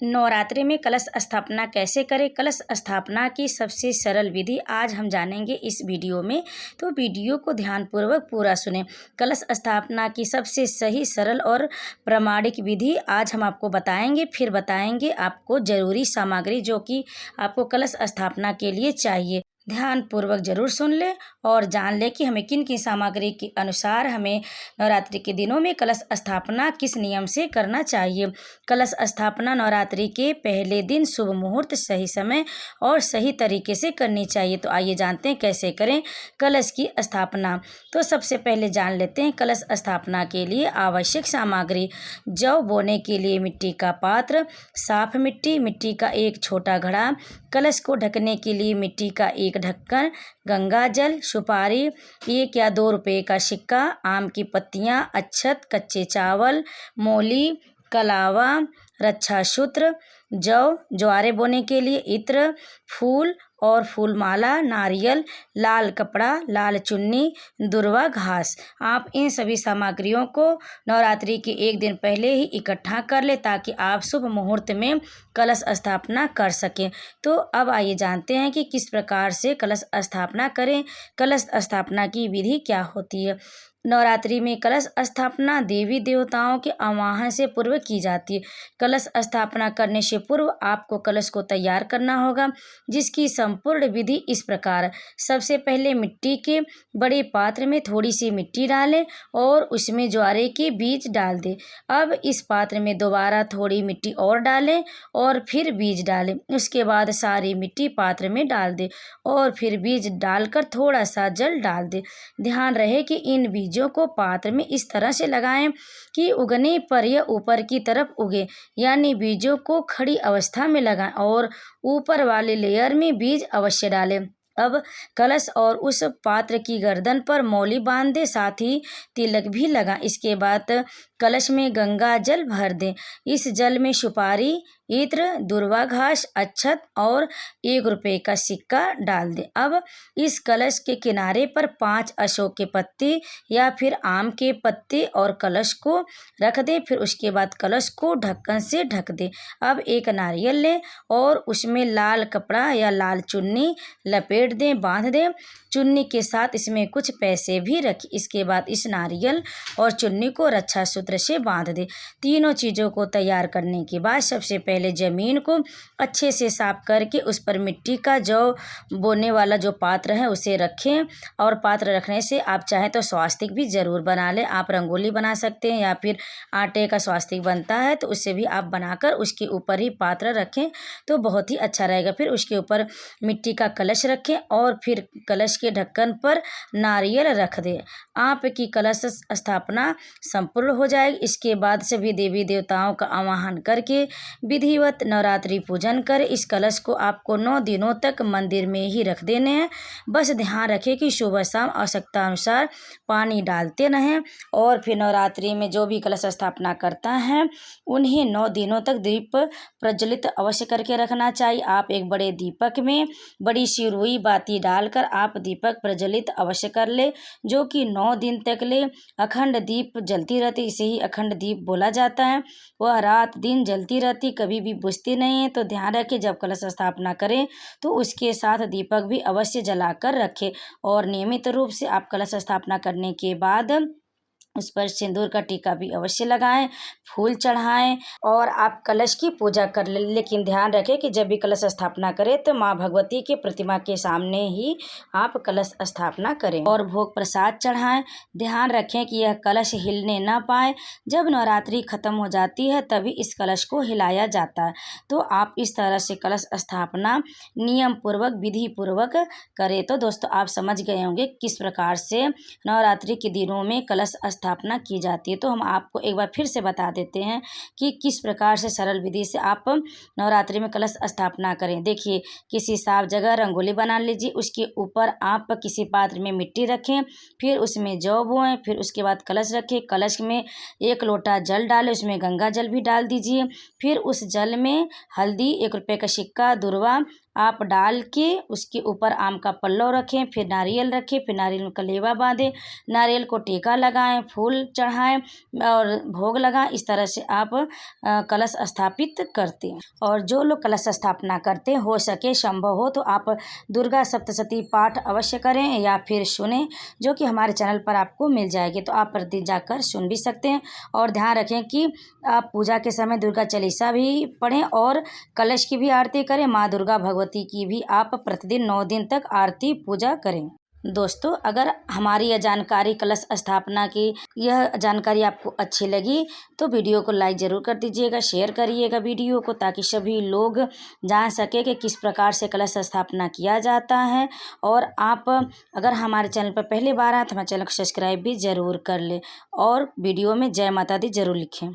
नवरात्रि में कलश स्थापना कैसे करें। कलश स्थापना की सबसे सरल विधि आज हम जानेंगे इस वीडियो में, तो वीडियो को ध्यानपूर्वक पूरा सुनें। कलश स्थापना की सबसे सही, सरल और प्रामाणिक विधि आज हम आपको बताएंगे। फिर बताएंगे आपको ज़रूरी सामग्री जो कि आपको कलश स्थापना के लिए चाहिए। ध्यानपूर्वक जरूर सुन ले और जान ले कि हमें किन किन सामग्री के अनुसार हमें नवरात्रि के दिनों में कलश स्थापना किस नियम से करना चाहिए। कलश स्थापना नवरात्रि के पहले दिन शुभ मुहूर्त, सही समय और सही तरीके से करनी चाहिए। तो आइए जानते हैं कैसे करें कलश की स्थापना। तो सबसे पहले जान लेते हैं कलश स्थापना के लिए आवश्यक सामग्री। जौ बोने के लिए मिट्टी का पात्र, साफ मिट्टी, मिट्टी का एक छोटा घड़ा, कलश को ढकने के लिए मिट्टी का एक ढक्कन, गंगा जल, सुपारी, 1 या 2 रुपए का सिक्का, आम की पत्तियां, अक्षत, कच्चे चावल, मोली, कलावा, रक्षा सूत्र, जौ, ज्वारे बोने के लिए इत्र, फूल और फूलमाला, नारियल, लाल कपड़ा, लाल चुन्नी, दुर्वा घास। आप इन सभी सामग्रियों को नवरात्रि के एक दिन पहले ही इकट्ठा कर ले ताकि आप शुभ मुहूर्त में कलश स्थापना कर सकें। तो अब आइए जानते हैं कि किस प्रकार से कलश स्थापना करें। कलश स्थापना की विधि क्या होती है। नवरात्रि में कलश स्थापना देवी देवताओं के आवाहन से पूर्व की जाती है। कलश स्थापना करने से पूर्व आपको कलश को तैयार करना होगा, जिसकी संपूर्ण विधि इस प्रकार। सबसे पहले मिट्टी के बड़े पात्र में थोड़ी सी मिट्टी डालें और उसमें ज्वारे के बीज डाल दें। अब इस पात्र में दोबारा थोड़ी मिट्टी और डालें और फिर बीज डालें। उसके बाद सारी मिट्टी पात्र में डाल दें और फिर बीज डालकर थोड़ा सा जल डाल दें। ध्यान रहे कि इन बीजों को पात्र में इस तरह से लगाएं कि उगने पर यह ऊपर की तरफ उगे, यानी बीजों को खड़ी अवस्था में लगाएं और ऊपर वाले लेयर में बीज अवश्य डालें। अब कलश और उस पात्र की गर्दन पर मौली बांध दे, साथ ही तिलक भी लगा। इसके बाद कलश में गंगा जल भर दें। इस जल में सुपारी, इत्र, दुर्वा घास, अक्षत और 1 रुपए का सिक्का डाल दें। अब इस कलश के किनारे पर 5 अशोक के पत्ते या फिर आम के पत्ते और कलश को रख दें। फिर उसके बाद कलश को ढक्कन से ढक दें। अब एक नारियल लें और उसमें लाल कपड़ा या लाल चुन्नी लपेट दें, बांध दें। चुन्नी के साथ इसमें कुछ पैसे भी रखें। इसके बाद इस नारियल और चुन्नी को रक्षा सूत्र से बांध दें। तीनों चीज़ों को तैयार करने के बाद सबसे पहले ज़मीन को अच्छे से साफ करके उस पर मिट्टी का जौ बोने वाला जो पात्र है उसे रखें। और पात्र रखने से आप चाहें तो स्वास्तिक भी ज़रूर बना लें। आप रंगोली बना सकते हैं या फिर आटे का स्वास्तिक बनता है तो उससे भी आप बनाकर उसके ऊपर ही पात्र रखें तो बहुत ही अच्छा रहेगा। फिर उसके ऊपर मिट्टी का कलश रखें और फिर कलश के ढक्कन पर नारियल रख दें। आपकी कलश स्थापना संपूर्ण हो जाएगी। इसके बाद सभी देवी देवताओं का आवाहन करके विधिवत नवरात्रि पूजन कर इस कलश को आपको 9 दिनों तक मंदिर में ही रख देने हैं। बस ध्यान रखें कि सुबह शाम आवश्यकता अनुसार पानी डालते रहें। और फिर नवरात्रि में जो भी कलश स्थापना करता है उन्हें 9 दिनों तक दीप प्रज्वलित अवश्य करके रखना चाहिए। आप एक बड़े दीपक में बड़ी सी रुई बाती डालकर आप दीपक प्रज्वलित अवश्य कर ले, जो कि 9 दिन तक ले अखंड दीप जलती रहती। इसे ही अखंड दीप बोला जाता है। वह रात दिन जलती रहती, कभी भी बुझती नहीं है। तो ध्यान रखें जब कलश स्थापना करें तो उसके साथ दीपक भी अवश्य जलाकर रखें। और नियमित रूप से आप कलश स्थापना करने के बाद उस पर सिंदूर का टीका भी अवश्य लगाएं, फूल चढ़ाएं और आप कलश की पूजा कर लें। लेकिन ध्यान रखें कि जब भी कलश स्थापना करें तो माँ भगवती की प्रतिमा के सामने ही आप कलश स्थापना करें और भोग प्रसाद चढ़ाएं। ध्यान रखें कि यह कलश हिलने ना पाए। जब नवरात्रि खत्म हो जाती है तभी इस कलश को हिलाया जाता है। तो आप इस तरह से कलश स्थापना नियम पूर्वक, विधि पूर्वक करें। तो दोस्तों आप समझ गए होंगे किस प्रकार से नवरात्रि के दिनों में कलश स्थापना की जाती है। तो हम आपको एक बार फिर से बता देते हैं कि किस प्रकार से सरल विधि से आप नवरात्रि में कलश स्थापना करें। देखिए, किसी साफ जगह रंगोली बना लीजिए, उसके ऊपर आप किसी पात्र में मिट्टी रखें, फिर उसमें जौ बोएं, फिर उसके बाद कलश रखें। कलश में 1 लोटा जल डालें, उसमें गंगा जल भी डाल दीजिए। फिर उस जल में हल्दी, 1 रुपए का सिक्का, दुर्वा आप डाल के उसके ऊपर आम का पल्लव रखें, फिर नारियल रखें, फिर नारियल में कलेवा बांधें, नारियल को टीका लगाएं, फूल चढ़ाएं और भोग लगाएं। इस तरह से आप कलश स्थापित करते हैं। और जो लोग कलश स्थापना करते हैं, हो सके संभव हो तो आप दुर्गा सप्तशती पाठ अवश्य करें या फिर सुने, जो कि हमारे चैनल पर आपको मिल जाएगी, तो आप प्रतिदिन जाकर सुन भी सकते हैं। और ध्यान रखें कि आप पूजा के समय दुर्गा चालीसा भी पढ़ें और कलश की भी आरती करें। माँ दुर्गा भगवती की भी आप प्रतिदिन 9 दिन तक आरती पूजा करें। दोस्तों, अगर हमारी यह जानकारी कलश स्थापना की यह जानकारी आपको अच्छी लगी तो वीडियो को लाइक ज़रूर कर दीजिएगा, शेयर करिएगा वीडियो को, ताकि सभी लोग जान सके कि किस प्रकार से कलश स्थापना किया जाता है। और आप अगर हमारे चैनल पर पहली बार आए तो हमारे चैनल को सब्सक्राइब भी ज़रूर कर लें और वीडियो में जय माता दी ज़रूर लिखें।